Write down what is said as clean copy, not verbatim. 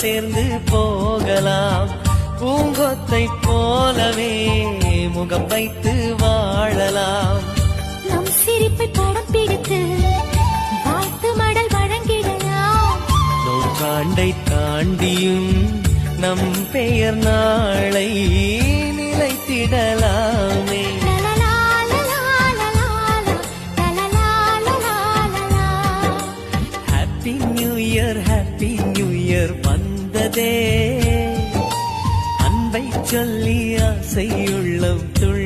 சேர்ந்து போகலாம். பூங்கொத்தை போலவே முகம் வைத்து வாழலாம். நம் சிரிப்பை படம் பிடித்து வாழ்த்து மடல் வழங்கிடலாம். நூற்றாண்டை தாண்டியும் நம் பெயர் நாளை நிலைத்திடலாமே. Happy new year, happy new year வந்ததே. அன்பை சொல்லி ஆசை உள்ளம் துள்